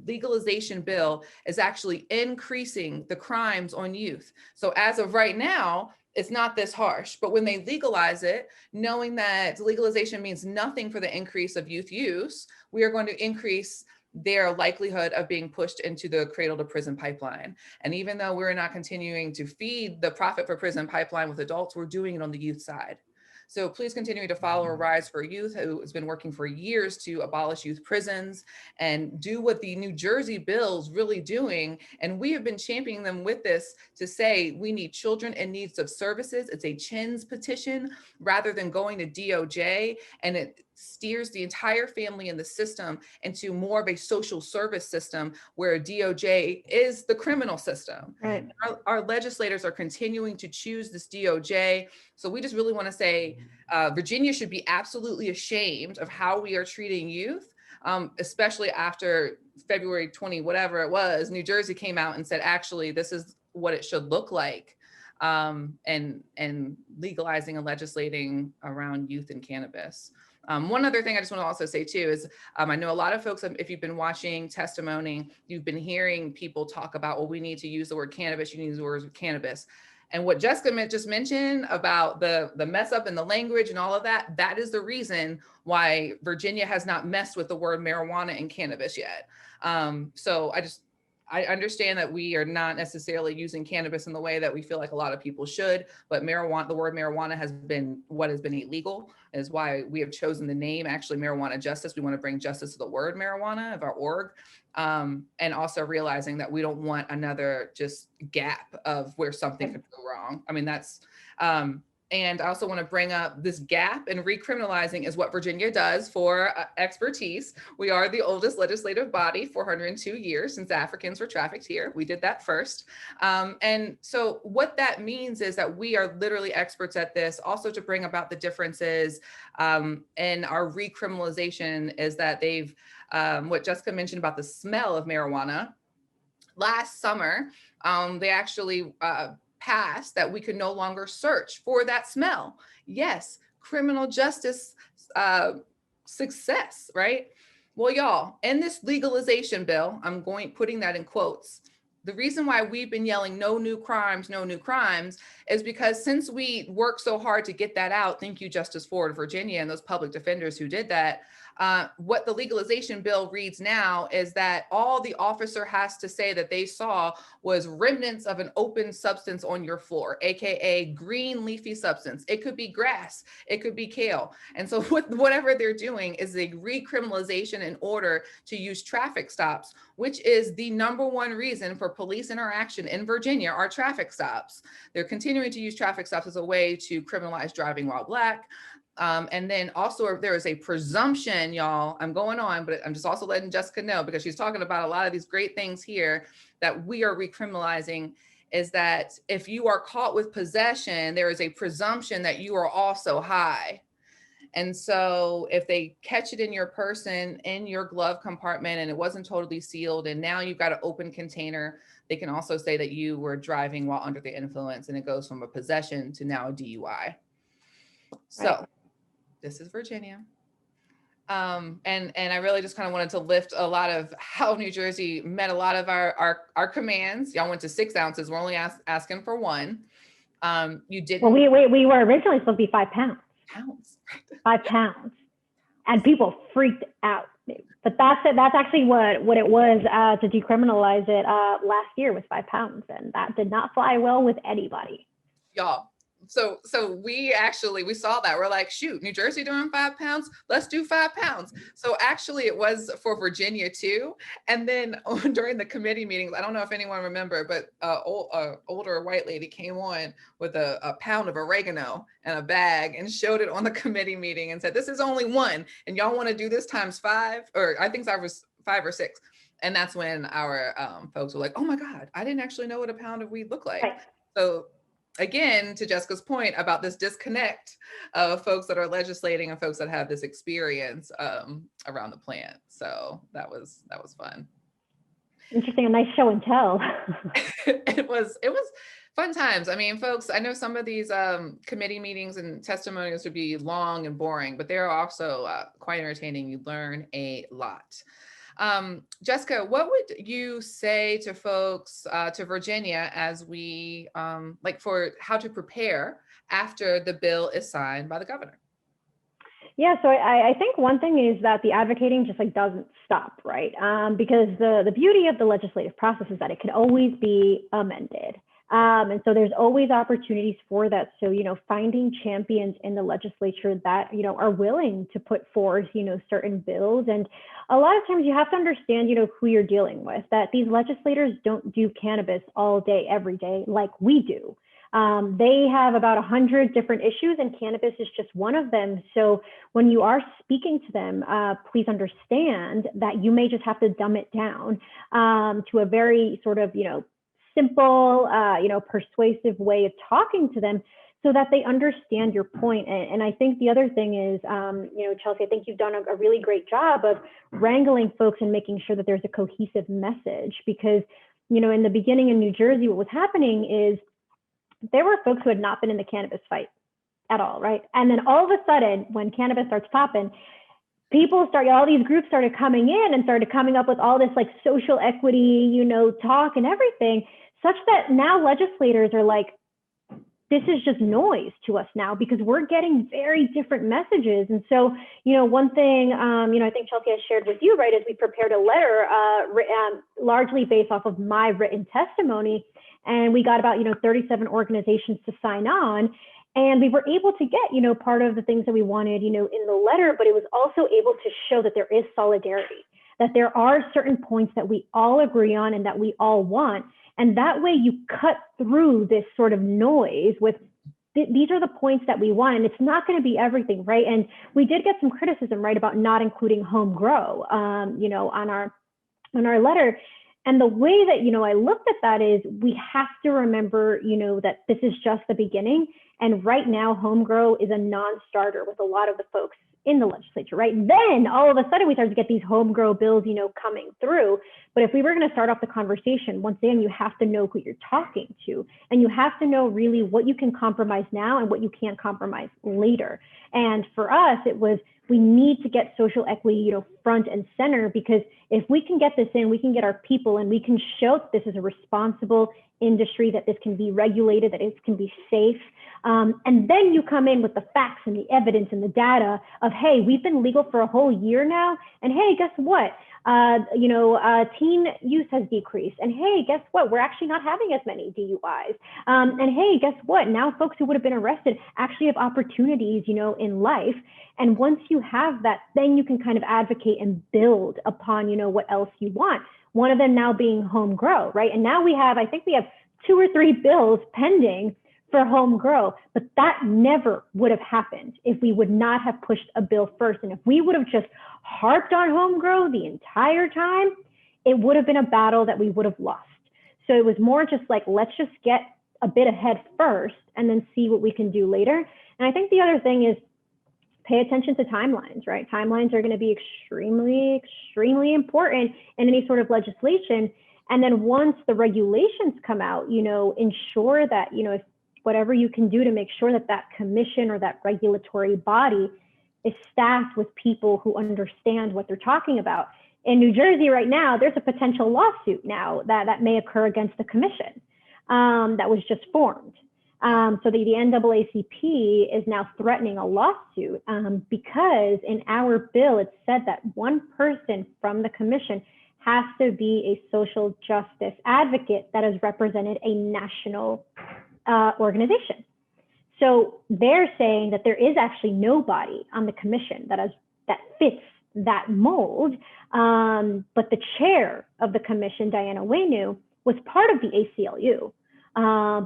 legalization bill is actually increasing the crimes on youth. So as of right now, it's not this harsh, but when they legalize it, knowing that legalization means nothing for the increase of youth use, we are going to increase their likelihood of being pushed into the cradle to prison pipeline. And even though we're not continuing to feed the profit for prison pipeline with adults, we're doing it on the youth side. So please continue to follow Rise for Youth, who has been working for years to abolish youth prisons and do what the New Jersey bill's really doing. And we have been championing them with this to say we need children in needs of services. It's a CHINS petition rather than going to DOJ, and it steers the entire family in the system into more of a social service system where DOJ is the criminal system. Right. Our legislators are continuing to choose this DOJ. So we just really want to say Virginia should be absolutely ashamed of how we are treating youth, especially after February 20, whatever it was, New Jersey came out and said, actually, this is what it should look like, and legalizing and legislating around youth and cannabis. One other thing I just want to also say too is I know a lot of folks, if you've been watching testimony, you've been hearing people talk about, well, we need to use the word cannabis, you need to use the word cannabis. And what Jessica just mentioned about the mess up in the language and all of that, that is the reason why Virginia has not messed with the word marijuana and cannabis yet. So I understand that we are not necessarily using cannabis in the way that we feel like a lot of people should, but marijuana, the word marijuana has been what has been illegal, is why we have chosen the name, actually, Marijuana Justice. We want to bring justice to the word marijuana of our org. And also realizing that we don't want another just gap of where something could go wrong. I mean, that's, and I also want to bring up this gap in recriminalizing is what Virginia does for expertise. We are the oldest legislative body, 402 years since Africans were trafficked here. We did that first. And so what that means is that we are literally experts at this. Also to bring about the differences in our recriminalization is that they've, what Jessica mentioned about the smell of marijuana. Last summer, they actually passed that we could no longer search for that smell. Yes, criminal justice success, right? Well, y'all, in this legalization bill, I'm putting that in quotes. The reason why we've been yelling no new crimes is because since we worked so hard to get that out, thank you, Justice Ford, Virginia, and those public defenders who did that, what the legalization bill reads now is that all the officer has to say that they saw was remnants of an open substance on your floor, AKA green leafy substance. It could be grass, it could be kale. And so whatever they're doing is a recriminalization in order to use traffic stops, which is the #1 reason for police interaction in Virginia are traffic stops. They're continuing to use traffic stops as a way to criminalize driving while Black. And then also there is a presumption, y'all, I'm going on, but I'm just also letting Jessica know because she's talking about a lot of these great things here that we are recriminalizing, is that if you are caught with possession, there is a presumption that you are also high. And so if they catch it in your person, in your glove compartment, and it wasn't totally sealed, and now you've got an open container, they can also say that you were driving while under the influence, and it goes from a possession to now a DUI. So right. This is Virginia. And I really just kind of wanted to lift a lot of how New Jersey met a lot of our commands. Y'all went to 6 ounces. We're only asking for 1. You didn't. Well, we were originally supposed to be 5 pounds. 5 pounds, and people freaked out. But that's it. That's actually what it was to decriminalize it last year was 5 pounds, and that did not fly well with anybody. Y'all. So we saw that. We're like, shoot, New Jersey doing 5 pounds. Let's do 5 pounds. So actually it was for Virginia too. And then during the committee meetings, I don't know if anyone remember, but older white lady came on with a pound of oregano and a bag and showed it on the committee meeting and said, this is only 1. And y'all want to do this times 5, or I think I was 5 or 6. And that's when our folks were like, oh my God, I didn't actually know what a pound of weed looked like. Right. So again, to Jessica's point about this disconnect of folks that are legislating and folks that have this experience around the plant. So that was fun. Interesting, a nice show and tell. It was fun times. I mean, folks, I know some of these committee meetings and testimonials would be long and boring, but they're also quite entertaining. You learn a lot. Jessica, what would you say to folks, to Virginia, as we like for how to prepare after the bill is signed by the governor? Yeah, so I think one thing is that the advocating just like doesn't stop, right? Because the beauty of the legislative process is that it can always be amended. And so there's always opportunities for that. So, finding champions in the legislature that, are willing to put forth, certain bills. And a lot of times you have to understand, who you're dealing with, that these legislators don't do cannabis all day, every day, like we do. They have about 100 different issues and cannabis is just one of them. So when you are speaking to them, please understand that you may just have to dumb it down to a very sort of, simple, persuasive way of talking to them so that they understand your point. And I think the other thing is, Chelsea, I think you've done a really great job of wrangling folks and making sure that there's a cohesive message because, in the beginning in New Jersey, what was happening is there were folks who had not been in the cannabis fight at all, right? And then all of a sudden, when cannabis starts popping, all these groups started coming in and started coming up with all this like social equity, talk and everything, such that now legislators are like, this is just noise to us now because we're getting very different messages. And so, one thing, I think Chelsea has shared with you, right, is we prepared a letter largely based off of my written testimony. And we got about, 37 organizations to sign on. And we were able to get, part of the things that we wanted, in the letter, but it was also able to show that there is solidarity, that there are certain points that we all agree on and that we all want. And that way you cut through this sort of noise with these are the points that we want, and it's not going to be everything, right? And we did get some criticism, right, about not including home grow, on our letter. And the way that, I looked at that is we have to remember, that this is just the beginning. And right now, home grow is a non-starter with a lot of the folks in the legislature, right? Then all of a sudden we start to get these home grow bills, coming through. But if we were going to start off the conversation, once again, you have to know who you're talking to, and you have to know really what you can compromise now and what you can't compromise later. And for us, it was, we need to get social equity, front and center, because if we can get this in, we can get our people, and we can show that this is a responsible industry, that this can be regulated, that it can be safe. And then you come in with the facts and the evidence and the data of, hey, we've been legal for a whole year now. And hey, guess what? Teen use has decreased. And hey, guess what? We're actually not having as many DUIs. And hey, guess what? Now folks who would have been arrested actually have opportunities, in life. And once you have that, then you can kind of advocate and build upon, what else you want. One of them now being home grow, right? And now I think we have 2 or 3 bills pending for home grow, but that never would have happened if we would not have pushed a bill first. And if we would have just harped on home grow the entire time, it would have been a battle that we would have lost. So it was more just like, let's just get a bit ahead first and then see what we can do later. And I think the other thing is pay attention to timelines, right? Timelines are going to be extremely, extremely important in any sort of legislation. And then once the regulations come out, ensure that, if whatever you can do to make sure that that commission or that regulatory body is staffed with people who understand what they're talking about. In New Jersey right now, there's a potential lawsuit now that may occur against the commission that was just formed. So the NAACP is now threatening a lawsuit because in our bill, it said that one person from the commission has to be a social justice advocate that has represented a national organization. So they're saying that there is actually nobody on the commission that fits that mold. But the chair of the commission, Diana Waynu, was part of the ACLU.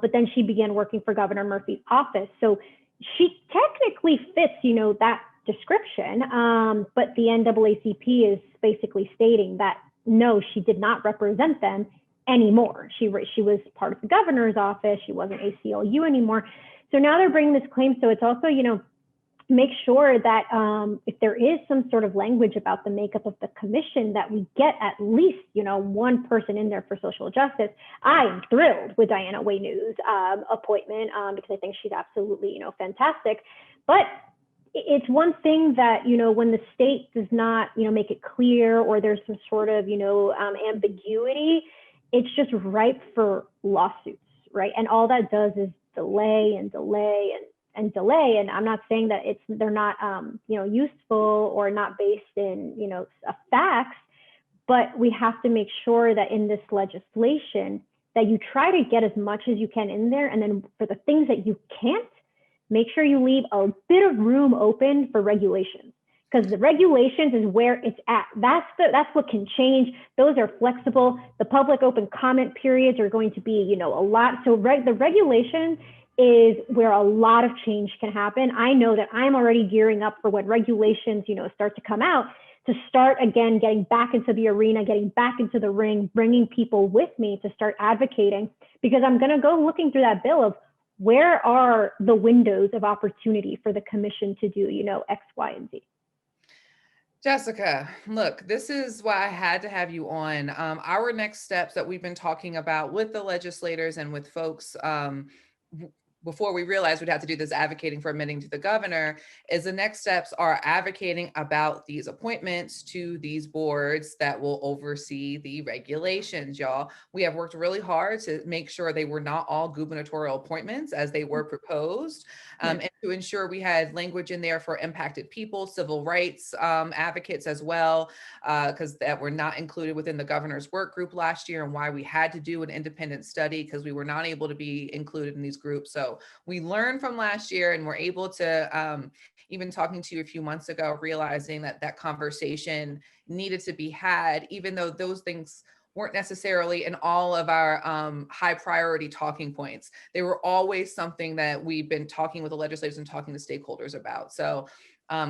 But then she began working for Governor Murphy's office. So she technically fits, that description. But the NAACP is basically stating that no, she did not represent them anymore. She was part of the governor's office. She wasn't ACLU anymore. So now they're bringing this claim. So it's also, make sure that if there is some sort of language about the makeup of the commission, that we get at least, one person in there for social justice. I am thrilled with Diana Waynu's appointment because I think she's absolutely, fantastic. But it's one thing that, when the state does not, make it clear, or there's some sort of, ambiguity, it's just ripe for lawsuits, right? And all that does is delay and delay and delay. And I'm not saying that they're not, useful or not based in, facts, but we have to make sure that in this legislation that you try to get as much as you can in there. And then for the things that you can't, make sure you leave a bit of room open for regulations, because the regulations is where it's at. That's what can change. Those are flexible. The public open comment periods are going to be, a lot. So the regulation is where a lot of change can happen. I know that I'm already gearing up for when regulations, start to come out, to start again, getting back into the arena, getting back into the ring, bringing people with me to start advocating, because I'm going to go looking through that bill of where are the windows of opportunity for the commission to do, X, Y, and Z. Jessica, look, this is why I had to have you on. Our next steps that we've been talking about with the legislators and with folks before we realized we'd have to do this advocating for admitting to the governor, is the next steps are advocating about these appointments to these boards that will oversee the regulations, y'all. We have worked really hard to make sure they were not all gubernatorial appointments as they were proposed, and to ensure we had language in there for impacted people, civil rights advocates as well, because that were not included within the governor's work group last year, and why we had to do an independent study because we were not able to be included in these groups. So we learned from last year, and we're able to, even talking to you a few months ago, realizing that that conversation needed to be had, even though those things weren't necessarily in all of our high priority talking points. They were always something that we've been talking with the legislators and talking to stakeholders about. So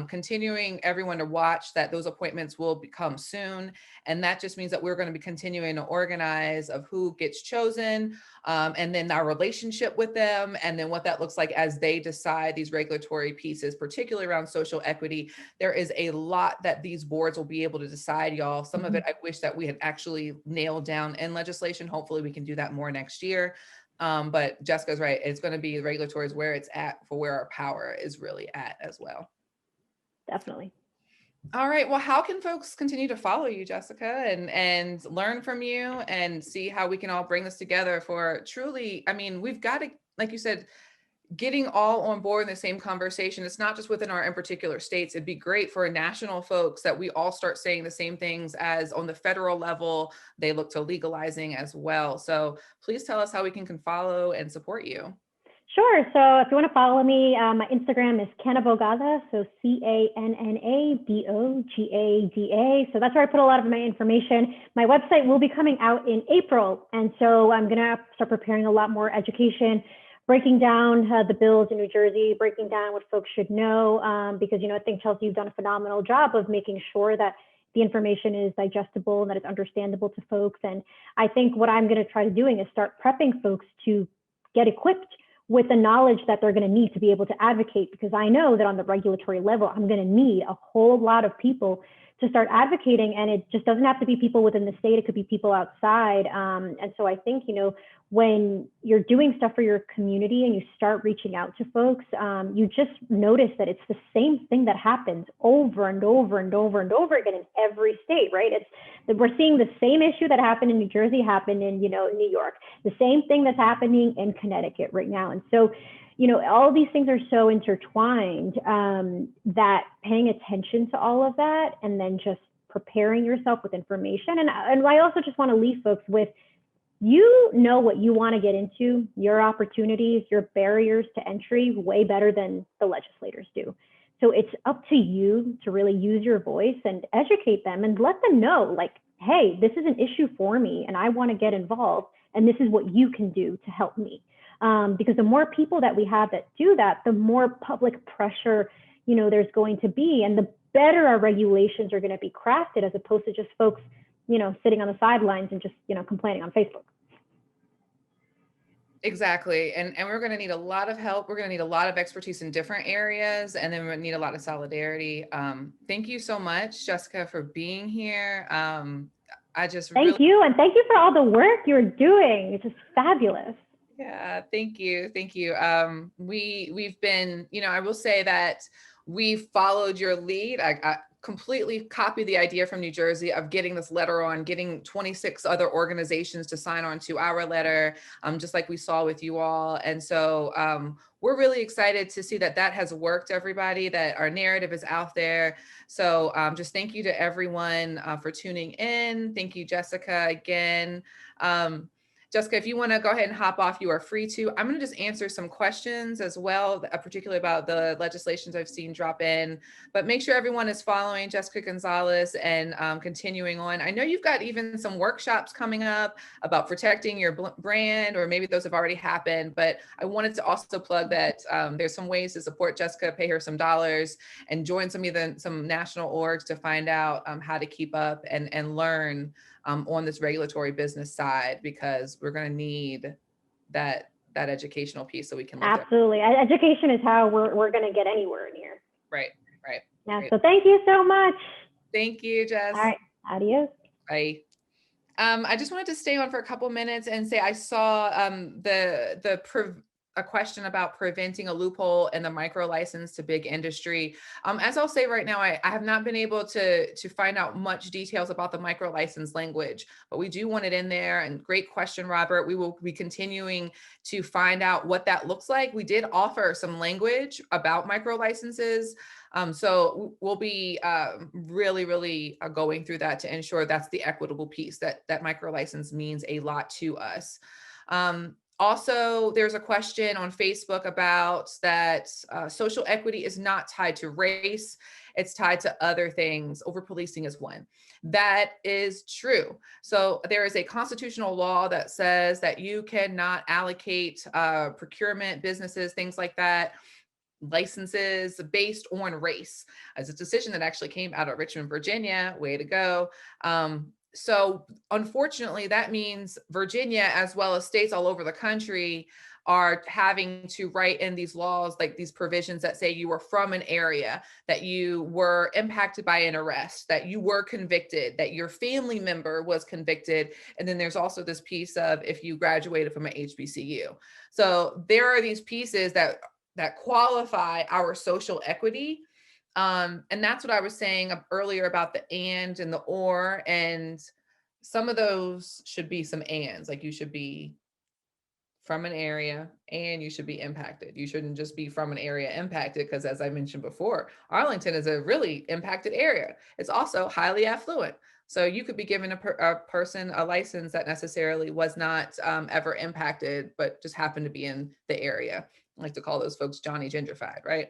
continuing everyone to watch that those appointments will become soon. And that just means that we're going to be continuing to organize of who gets chosen, and then our relationship with them, and then what that looks like as they decide these regulatory pieces, particularly around social equity. There is a lot that these boards will be able to decide, y'all. Some of it I wish that we had actually nailed down in legislation. Hopefully we can do that more next year. But Jessica's right. It's going to be regulatory is where it's at for where our power is really at as well. Definitely. All right. Well, how can folks continue to follow you, Jessica, and learn from you and see how we can all bring this together for truly, I mean, we've got to, like you said, getting all on board in the same conversation. It's not just within our in particular states. It'd be great for national folks that we all start saying the same things as on the federal level, they look to legalizing as well. So please tell us how we can follow and support you. Sure. So if you want to follow me, my Instagram is CannaBogada, so CannaBogada. So that's where I put a lot of my information. My website will be coming out in April. And so I'm going to start preparing a lot more education, breaking down the bills in New Jersey, breaking down what folks should know, because, I think, Chelsea, you've done a phenomenal job of making sure that the information is digestible and that it's understandable to folks. And I think what I'm going to try to doing is start prepping folks to get equipped with the knowledge that they're going to need to be able to advocate, because I know that on the regulatory level, I'm going to need a whole lot of people to start advocating. And it just doesn't have to be people within the state. It could be people outside. And so I think, when you're doing stuff for your community and you start reaching out to folks, you just notice that it's the same thing that happens over and over and over and over again in every state, right? We're seeing the same issue that happened in New Jersey happen in, New York, the same thing that's happening in Connecticut right now. And so, all these things are so intertwined that paying attention to all of that and then just preparing yourself with information. And I also just want to leave folks with, what you want to get into, your opportunities, your barriers to entry way better than the legislators do. So it's up to you to really use your voice and educate them and let them know, like, hey, this is an issue for me and I want to get involved. And this is what you can do to help me. Because the more people that we have that do that, the more public pressure, there's going to be, and the better our regulations are going to be crafted, as opposed to just folks, sitting on the sidelines and just, complaining on Facebook. Exactly. And we're going to need a lot of help. We're going to need a lot of expertise in different areas, and then we're going to need a lot of solidarity. Thank you so much, Jessica, for being here. Thank you. And thank you for all the work you're doing. It's just fabulous. Yeah, thank you. Thank you. We've been, I will say that we followed your lead. I completely copied the idea from New Jersey of getting this letter on, getting 26 other organizations to sign on to our letter, just like we saw with you all. And so we're really excited to see that that has worked, everybody, that our narrative is out there. So just thank you to everyone for tuning in. Thank you, Jessica, again. Jessica, if you want to go ahead and hop off, you are free to. I'm going to just answer some questions as well, particularly about the legislations I've seen drop in. But make sure everyone is following Jessica Gonzalez and continuing on. I know you've got even some workshops coming up about protecting your brand, or maybe those have already happened. But I wanted to also plug that there's some ways to support Jessica, pay her some dollars, and join some national orgs to find out how to keep up and learn on this regulatory business side, because we're going to need that educational piece so we can absolutely. Education is how we're going to get anywhere in here. Right. Yeah. So thank you so much. Thank you, Jess. All right. Adios. Bye. I just wanted to stay on for a couple minutes and say I saw a question about preventing a loophole in the micro license to big industry. As I'll say right now, I have not been able to find out much details about the micro license language, but we do want it in there. And great question, Robert. We will be continuing to find out what that looks like. We did offer some language about micro licenses. So we'll be really going through that to ensure that's the equitable piece, that micro license means a lot to us. Also, there's a question on Facebook about that social equity is not tied to race. It's tied to other things. Over-policing is one. That is true. So there is a constitutional law that says that you cannot allocate procurement, businesses, things like that, licenses based on race. As a decision that actually came out of Richmond, Virginia. Way to go. So unfortunately, that means Virginia, as well as states all over the country, are having to write in these laws, like these provisions that say you were from an area, that you were impacted by an arrest, that you were convicted, that your family member was convicted. And then there's also this piece of if you graduated from an HBCU. So there are these pieces that qualify our social equity. And that's what I was saying earlier about the and the or, and some of those should be some ands, like you should be from an area and you should be impacted. You shouldn't just be from an area impacted, because as I mentioned before, Arlington is a really impacted area. It's also highly affluent. So you could be given a person a license that necessarily was not ever impacted, but just happened to be in the area. I like to call those folks Johnny Gingerfied, right?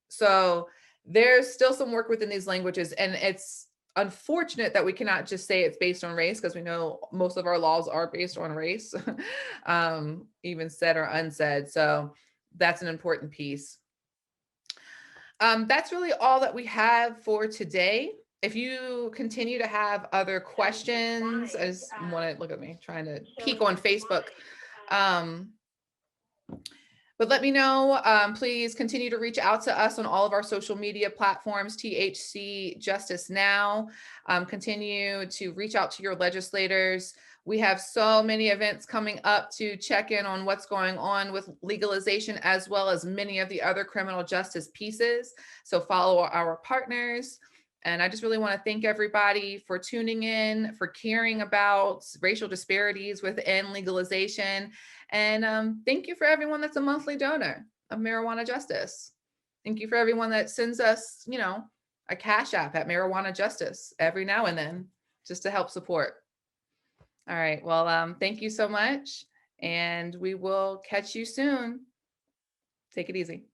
So there's still some work within these languages, and it's unfortunate that we cannot just say it's based on race, because we know most of our laws are based on race, even said or unsaid. So that's an important piece. That's really all that we have for today. If you continue to have other questions, I just want to look at me trying to peek on Facebook. But let me know. Please continue to reach out to us on all of our social media platforms, THC Justice Now. Continue to reach out to your legislators. We have so many events coming up to check in on what's going on with legalization, as well as many of the other criminal justice pieces. So follow our partners. And I just really want to thank everybody for tuning in, for caring about racial disparities within legalization. And thank you for everyone that's a monthly donor of Marijuana Justice. Thank you for everyone that sends us, a cash app at Marijuana Justice every now and then, just to help support. All right. Well, thank you so much. And we will catch you soon. Take it easy.